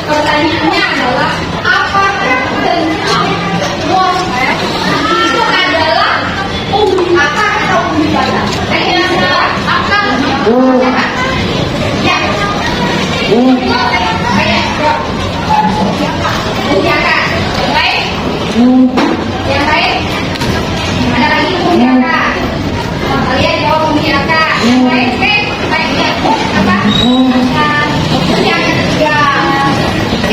Pertanyaannya adalah apakah bentuk monster itu adalah akar atau umbi batang? Yang adalah akar ya. Baik. Yang baik. Ada lagi umbi akar. Kalian jawab umbi akar. Baik. Baik. Apa? Yang ketiga.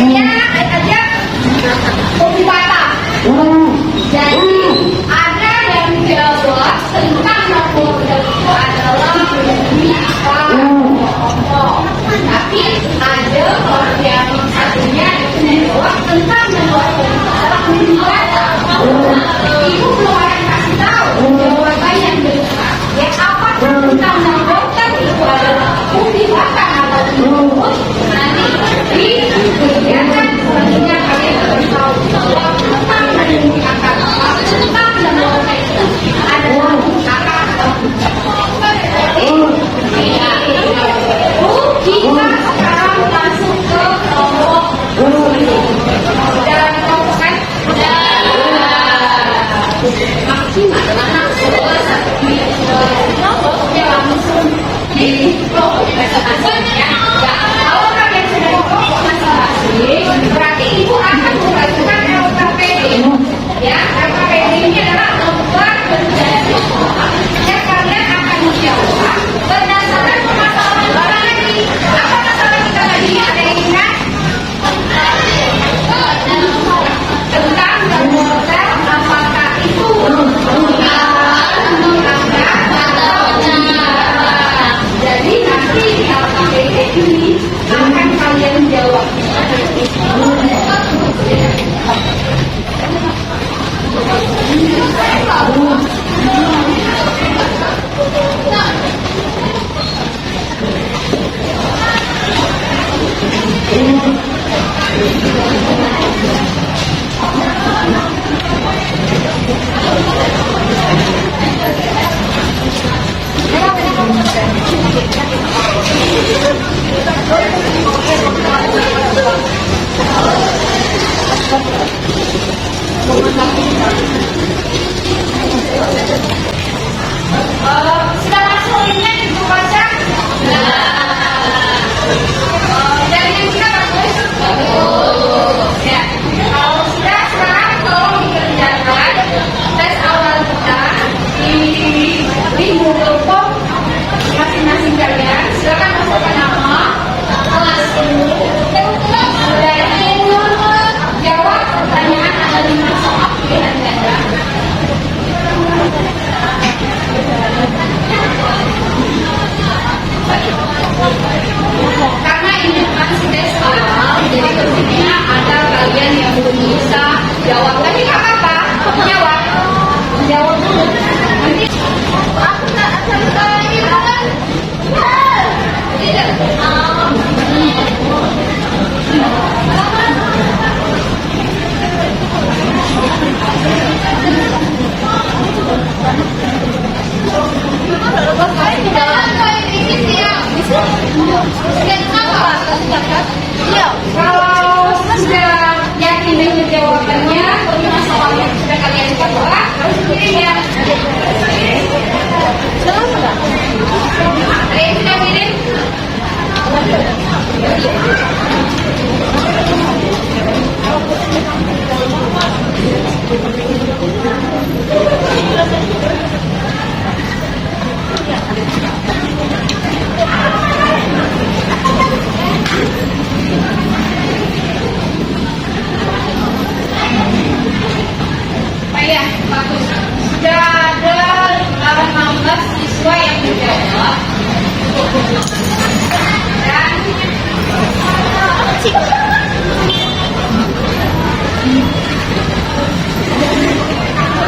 Ya, aja umbi batang. Jadi ada yang jawab tentang nakoda itu adalah umbi akar. Tapi ada orang yang satunya menjawab tentang nakoda itu adalah umbi batang. Ibu belum ada yang kasih tahu jawaban yang benar. Ya apa tentang nakoda itu adalah umbi batang atau umbi. Nanti di kegiatan selanjutnya kalian harus tahu bahwa tentang umbi akar tentang nakoda itu adalah akar atau umbi. Kita sekarang masuk ke kelompok dalam kelompok kan? Maksimal anak kelompoknya langsung di kelompok masing-masing ya. Kalau kalian sudah di kelompok masing-masing, berarti ibu akan mengajukan LKPD. Ya, LKPD ini adalah lembar penjelasan sekolah yang kalian akan menjawab berdasarkan permasalahan kita tadi. Apa masalah kita tadi? Ada yang ingat? Tentang nakoda, apakah itu jadi nanti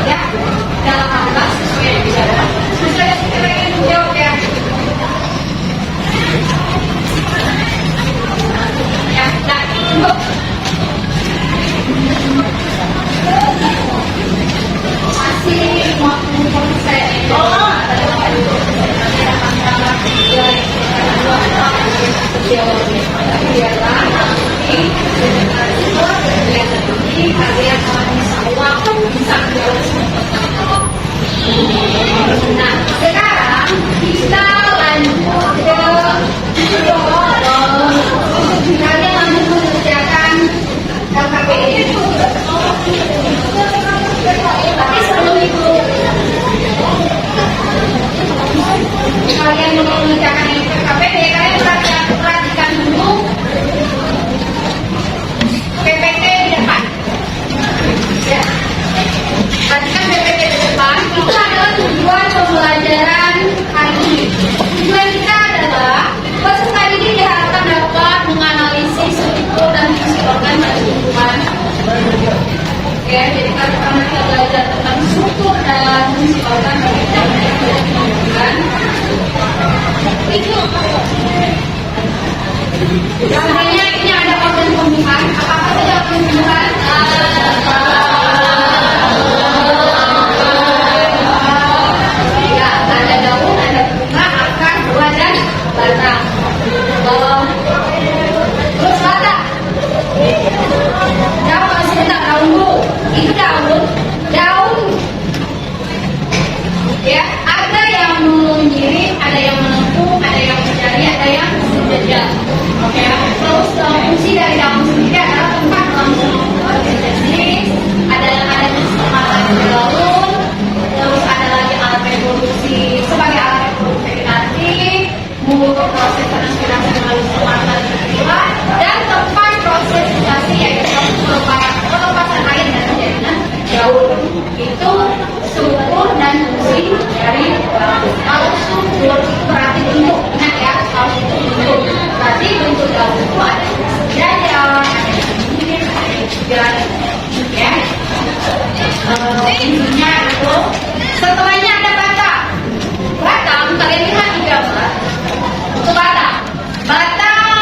Ya, dalam angka sesuai yang bicara. Misalnya kita ingin menjawab ya. Ya, nah, tunggu. Masih 50%. Nah, sekarang kita lanjut ke kalian lanjut mengerjakan LKPD. Tapi sebelum itu kalian mau mengerjakan LKPD, kalian perhatikan dulu PPT di depan. Ya. Perhatikan PPT di depan. Itu adalah tujuan pembelajaran hari ini. Tujuan kita adalah peserta didik diharapkan dapat menganalisis struktur dan fungsi organ pada lingkungan. Oke, jadi karena kita belajar tentang struktur dan fungsi organ pada lingkungan. Itu. Sebenarnya ini ada organ pembukaan. Apa saja organ pembukaan? Ya, ada daun, ada bunga, akar, buah, dan batang. Terus batang. Daun, sebentar, daun dulu. Itu daun. Ya, ada yang mengiring, ada yang melengkung, ada yang menjadi, ada yang sejajar. Oke, terus fungsi dari daun sendiri adalah tempat langsung fotosintesis, ada yang ada di sekitar daun, terus ada lagi alat reproduksi sebagai alat reproduksi vegetatif, mengurus proses transpirasi melalui stomata dan ketiga, dan tempat proses fermentasi yaitu pelepasan air dan jaringan daun. Itu struktur dan fungsi dari daun. Kalau struktur itu berarti bentuk, ingat ya, kalau itu bentuk berarti bentuk daun itu ada jajar, ada yang ada ya. Intinya itu. Setelahnya ada batang. Batang kalian lihat di gambar. Itu batang. Batang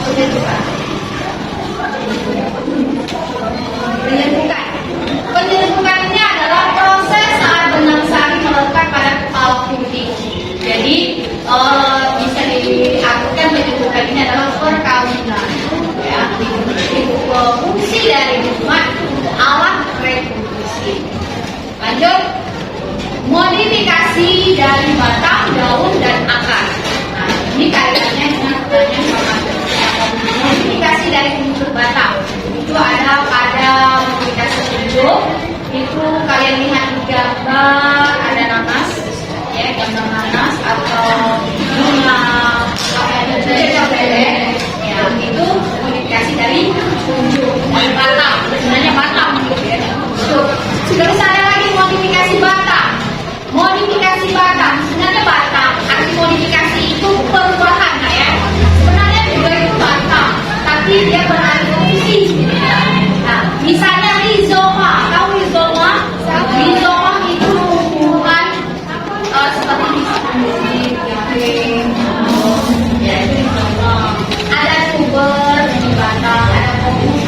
Penyeludupan. Penyeludupan. Penyeludupan ini adalah proses saat benang sari melekat pada kepala kunti. Jadi bisa diartikan penyeludupan ini adalah perkawinan. Ya, fungsi dari hubungan alat reproduksi. Lanjut, modifikasi dari batang, daun, dan akar. Nah, ini kaitannya dengan pertanyaan sama modifikasi dari bentuk batang. Itu ada pada modifikasi bentuk. Itu kalian lihat di gambar ada nanas, ya gambar nanas atau bunga ya itu modifikasi dari bentuk batang. Sebenarnya batang gitu ya. Terus ada lagi modifikasi batang. Modifikasi batang, sebenarnya batang. Arti modifikasi itu perubahan, ya. Sebenarnya juga itu batang, tapi dia beralih posisi. Nah, misalnya rizoma, tahu rizoma? Rizoma itu tumbuhan seperti ya itu rizoma. Ada tuber di batang,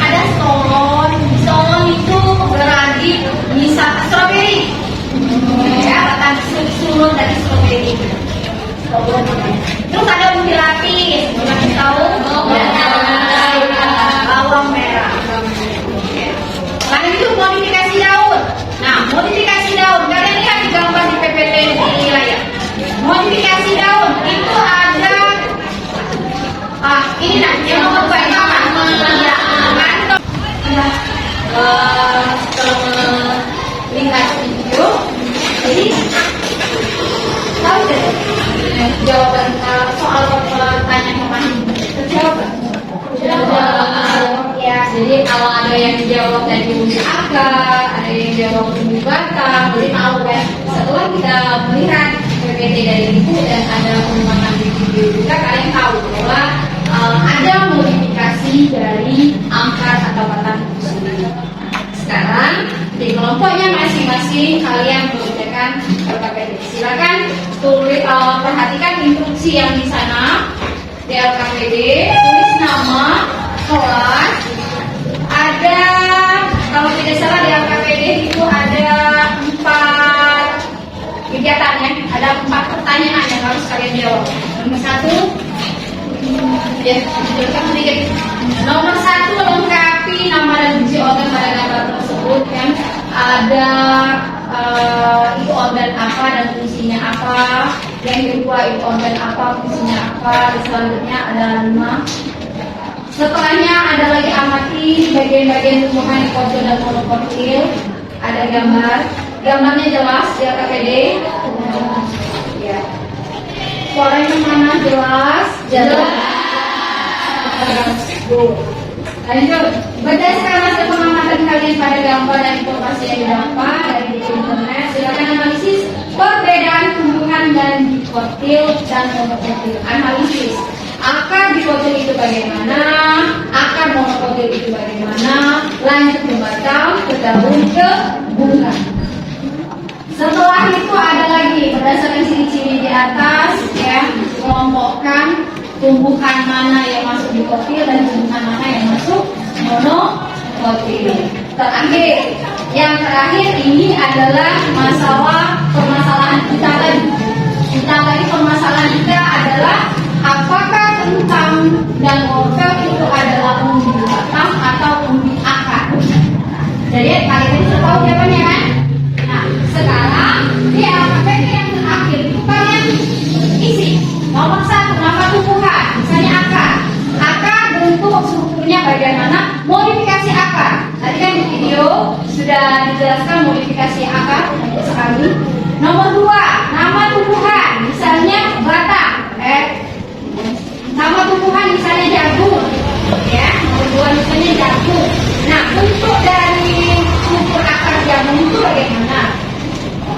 ada stolon. Stolon itu berarti misal stroberi. Ya, batang sulur dari stroberi. Terus ada ubi lapis, kalian tahu? Bawang merah. Lalu itu modifikasi daun. Nah, modifikasi daun, kalian lihat di gambar di PPT di layar. Modifikasi daun itu ada ini nah, yang nomor 2 itu apa? Ya, setelah melihat video, jadi tahu deh jawaban soal pertanyaan kemarin. Terjawab? Ya, jadi kalau ada yang dijawab dari uji akar, ada yang jawab uji batang, jadi tahu kan. Setelah kita melihat PPT dari ibu dan ada pengembangan di video juga, kalian tahu bahwa ada modifikasi dari akar atau batang itu sendiri. Sekarang di kelompoknya masing-masing kalian mengerjakan LKPD. Silakan tulis, perhatikan instruksi yang di sana di LKPD. Tulis nama, kelas. Ada, kalau tidak salah di LKPD itu ada 4 kegiatan ya. Ada 4 pertanyaan yang harus kalian jawab. Nomor 1. Ya, sedikit. Nomor 1, lengkapi nama dan fungsi organ pada gambar tersebut kan. Ada itu organ apa dan fungsinya apa. Yang kedua itu organ apa, fungsinya apa. Dan selanjutnya ada 5. Setelahnya ada lagi amati bagian-bagian tumbuhan kotil dan monokotil. Ada gambar. Gambarnya jelas di LKPD. Ya. Suaranya mana jelas? Lanjut, berdasarkan hasil pengamatan kalian pada gambar dan informasi yang didapat dari internet, silakan analisis perbedaan tumbuhan dan dikotil dan monokotil. Analisis akar dikotil itu bagaimana, akar monokotil itu bagaimana, lanjut ke batang, ke daun, ke bunga. Setelah itu ada lagi berdasarkan ciri-ciri di atas ya, kelompokkan tumbuhan mana yang masuk dikotil dan tumbuhan mana yang masuk monokotil. Yang terakhir ini adalah permasalahan kita tadi. Permasalahan kita adalah apakah kentang dan wortel itu adalah umbi batang atau umbi akar. Jadi kalian itu tahu jawabannya kan? Nah, sekarang di LKPD yang terakhir itu kalian isi nomor 1, nama tumbuhan, misalnya akar. Akar bentuk strukturnya bagaimana? Modifikasi akar. Tadi kan di video sudah dijelaskan modifikasi akar sekali. Nomor 2, nama tumbuhan, misalnya batang. Nama tumbuhan misalnya jagung. Ya, nomor 2 misalnya jagung. Nah, bentuk dari struktur akar jagung itu bagaimana?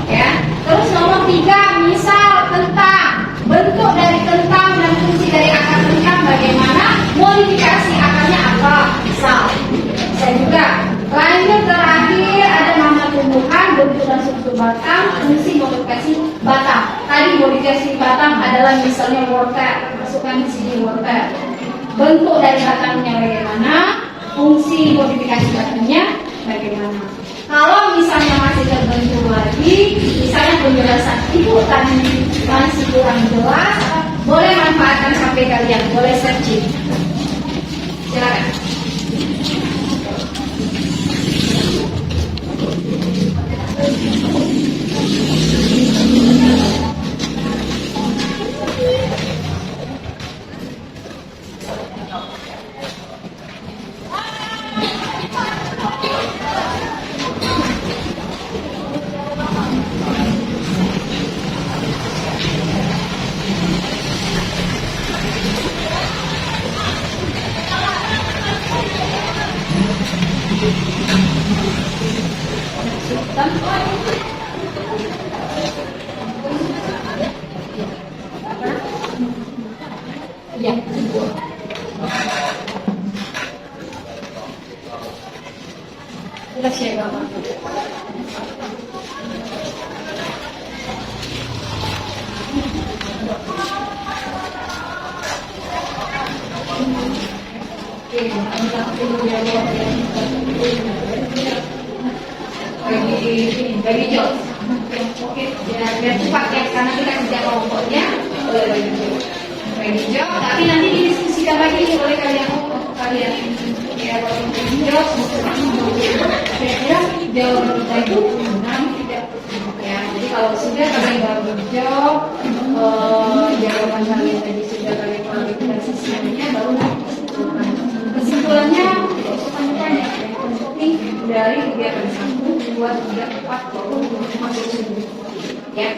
Ya. Terus nomor 3, misal kentang. Bentuk dari kentang dan fungsi dari akar kentang bagaimana? Modifikasi akarnya apa? Misal. Bisa juga. Lanjut terakhir ada nama tumbuhan, bentuk dan struktur batang, fungsi modifikasi batang. Tadi modifikasi batang adalah misalnya wortel. Masukkan di sini wortel. bentuk dari batangnya bagaimana, fungsi modifikasi batangnya bagaimana. Kalau misalnya masih terbentuk lagi, misalnya penjelasan itu tadi masih kurang jelas, boleh manfaatkan sampai kalian, boleh searching. Silakan. Ya. Jelas ya, Bapak. Bagi job. Oke, biar cepat ya, karena kita kerja kelompoknya. Bagi job, tapi nanti didiskusikan lagi oleh kalian. Ya, kalau bagi job, saya kira jauh kita itu 6 tidak. Ya, jadi kalau sudah kalian bagi job, jawaban kalian tadi sudah kalian klarifikasi semuanya, baru kesimpulannya tidak usah tanya-tanya. Dari kegiatan 1, 2, 3, 4, masuk sini. Ya.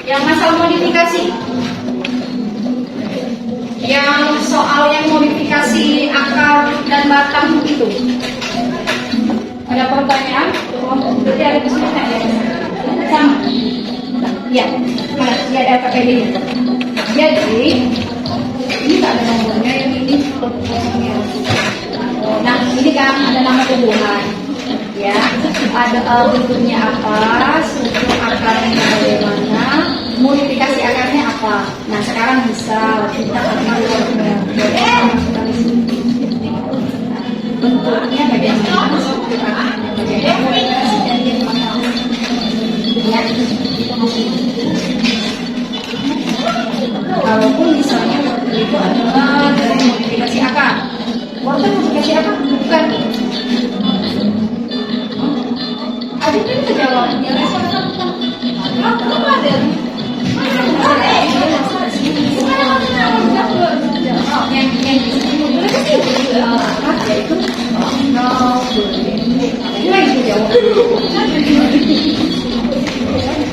Yang masalah modifikasi, yang soal yang modifikasi akar dan batang itu, ada pertanyaan? Berarti ada kesulitan ya? Sama? Ya, mana? Ya ada PPD. Jadi ini tak ada nomornya, yang ini kosongnya. Nah, ini kan ada nama tumbuhan. Ya, ada bentuknya apa, struktur akarnya bagaimana, modifikasi akarnya apa. Nah, sekarang bisa kita bentuknya bagaimana, struktur akarnya bagaimana, ya. Walaupun misalnya waktu itu adalah dari modifikasi akar, waktu modifikasi akar bukan. Adik itu jawab, ya apa ada?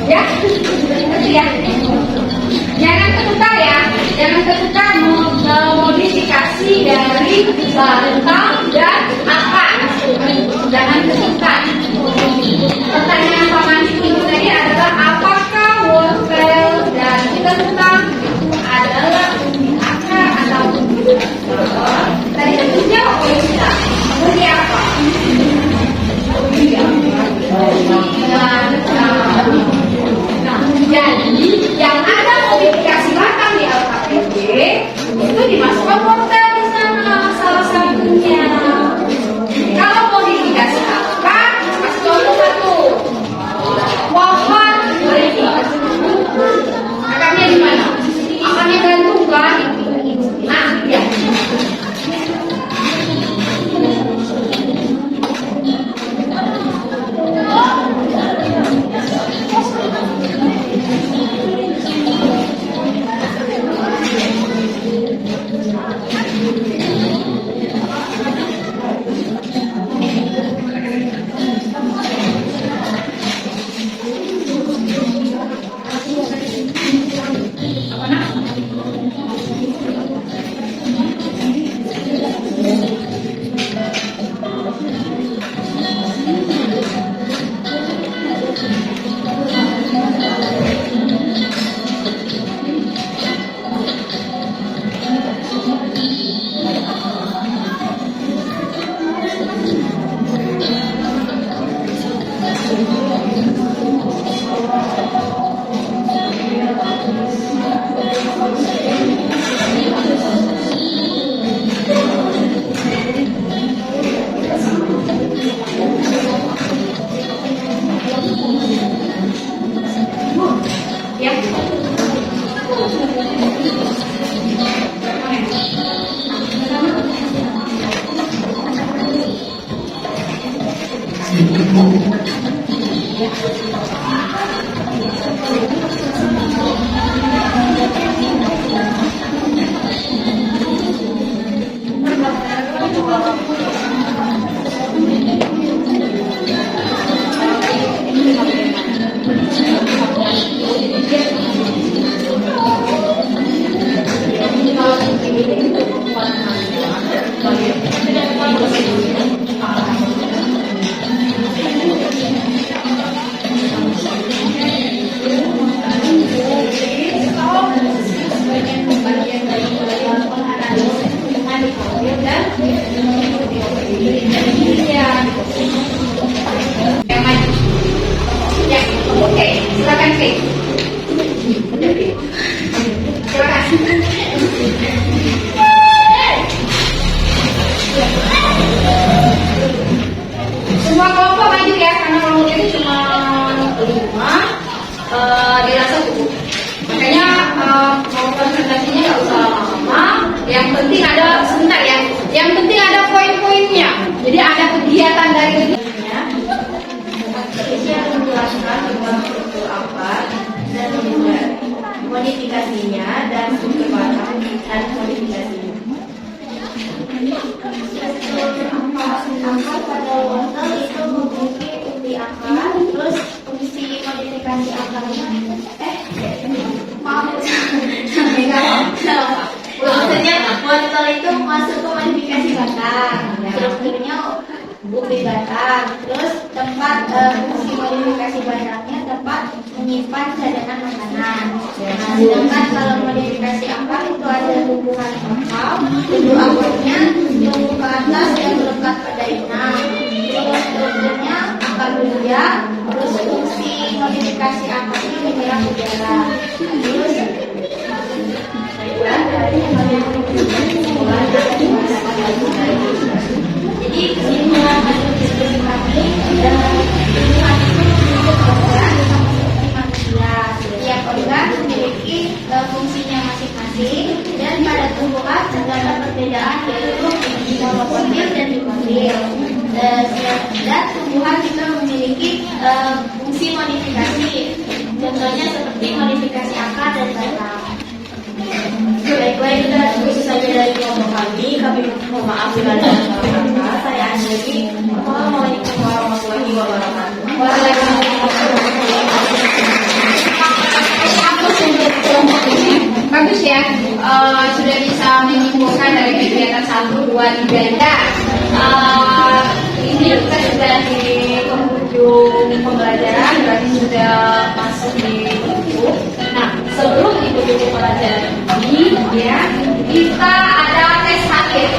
Ya, ya. Jangan tertukar ya, jangan tertukar modifikasi dari batang dan akar. Jangan tertukar. Pertanyaan Pak Manik itu tadi adalah apakah wortel dan kentang adalah akar atau tadi itu dijawab oleh kita. Seperti apa? Oke, silakan Kik. Silakan. Semua kelompok maju ya, karena kelompok itu cuma 5, dirasa cukup. Makanya konsentrasinya nggak usah lama-lama. Yang penting ada sebentar ya. Yang penting ada poin-poinnya. Jadi ada kegiatan dari kegiatannya. Ini akan menjelaskan tentang struktur apa dan juga modifikasinya dan struktur batang dan modifikasinya. Akar pada wortel itu memiliki inti akar, terus fungsi modifikasi akarnya. Maksudnya wortel itu masuk ke modifikasi batang, strukturnya umbi batang, terus tempat fungsi modifikasi batangnya tempat menyimpan cadangan makanan. Nah, sedangkan kalau modifikasi akar itu ada tumbuhan akar, tumbuh akarnya tumbuh ke atas dan melekat pada inang. Terus strukturnya akar buaya, terus fungsi modifikasi akarnya menyerap udara. Terus jadi kesimpulan hasil diskusi kami tumbuhan itu memiliki peran seperti manusia. Setiap organ memiliki fungsinya masing-masing dan pada tumbuhan terdapat perbedaan yaitu monokotil dan dikotil. Dan tumbuhan juga memiliki fungsi modifikasi. Contohnya seperti modifikasi akar dan batang. Baik-baik, kita diskusi saja dari kelompok kami. Kami mohon maaf bila ada salah kata. Saya Anjali. Assalamualaikum warahmatullahi wabarakatuh. Bagus ya, sudah bisa menyimpulkan dari kegiatan 1, 2, 3 ya. Ini kita sudah di penghujung pembelajaran, berarti sudah masuk di buku. Nah, sebelum ikut buku pelajaran ini, ya, kita ada tes akhir,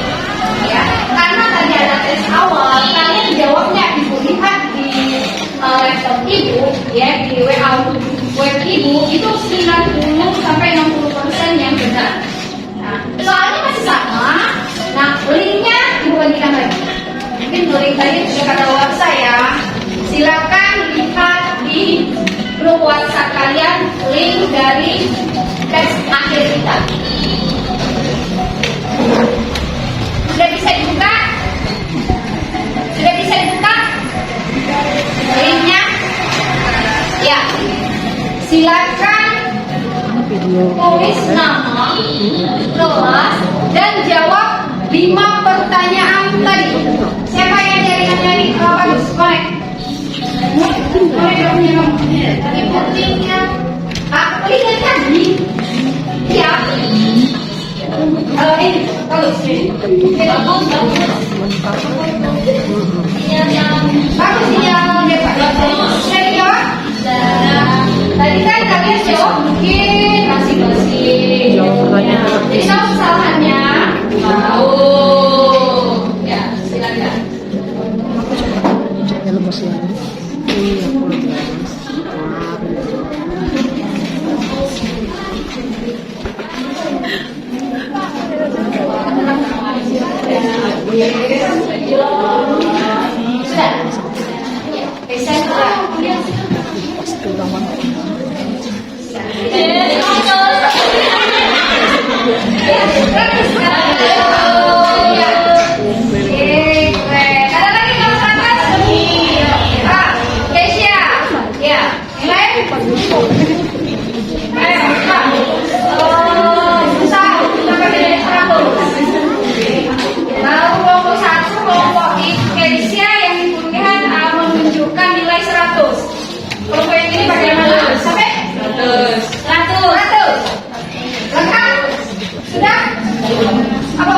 ya. Karena tadi ada tes awal, kalian jawabnya ibu lihat di laptop ibu, ya, di WA web ibu itu 90 sampai 60% yang benar. Nah, soalnya masih sama. Nah, linknya ibu bagikan lagi. Mungkin link tadi sudah ada WhatsApp saya. Silakan lihat di grup WhatsApp kalian link dari tes akhir kita. Sudah bisa dibuka? Sudah bisa dibuka? Linknya? Ya. Silakan tulis nama, kelas, dan jawab 5 pertanyaan tadi. Siapa yang nyari bagus? Connect. Tapi pentingnya lihat tadi. Ya. Ini bagus. Bagus yang depan. Sudah dijawab? Tadi kan kalian jawab mungkin masing-masing. Jadi tahu kesalahannya? Tahu. Ya, silakan. Ada lagi kalau Kelompok yang ini bagaimana? Sampai 100. Lengkap? Sudah? Apa?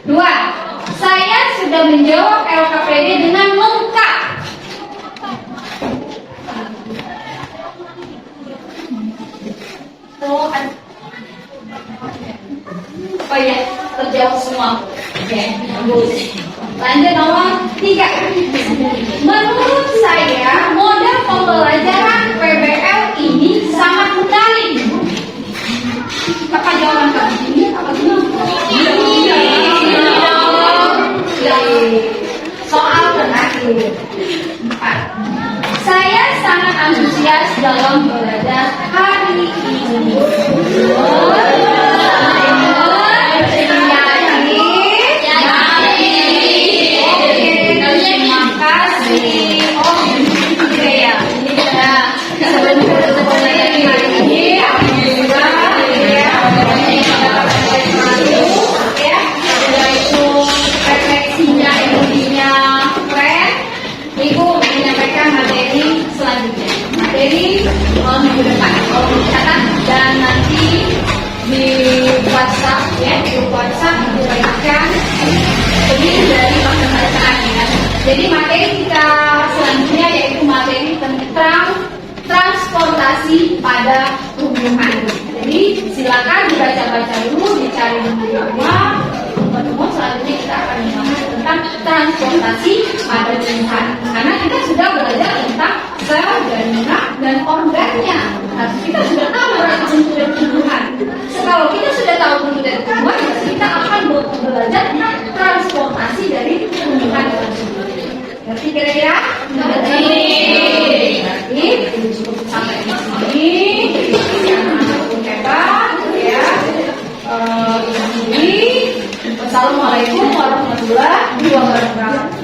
2. Saya sudah menjawab LKPD dengan lengkap. Oh ya, terjawab semua. Oke, bagus. Lanjut nomor 3. Menurut saya model pembelajaran PBL ini sangat menarik. Apa jawaban kamu? Ini apa dulu? Soal terakhir 4. Saya sangat antusias dalam belajar hari ini. Minggu depan kalau dicatat dan nanti di WhatsApp ya, di WhatsApp dibagikan ini dari pembelajaran ya. Jadi materi kita selanjutnya yaitu materi tentang transportasi pada tumbuhan. Jadi silakan dibaca-baca dulu, dicari di rumah. Teman-teman selanjutnya kita akan membahas tentang transportasi pada tumbuhan. Karena kita sudah belajar tentang sel, jaringan, dan organnya. Nah, kita sudah tahu bentuk dari tumbuhan. Kalau kita sudah tahu bentuk dari tumbuhan, kita akan belajar tentang transportasi dari tumbuhan tersebut. Ngerti kira-kira? Ngerti. Berarti cukup sampai di sini. Yang hebat, ya. Ini. Wassalamualaikum warahmatullahi wabarakatuh.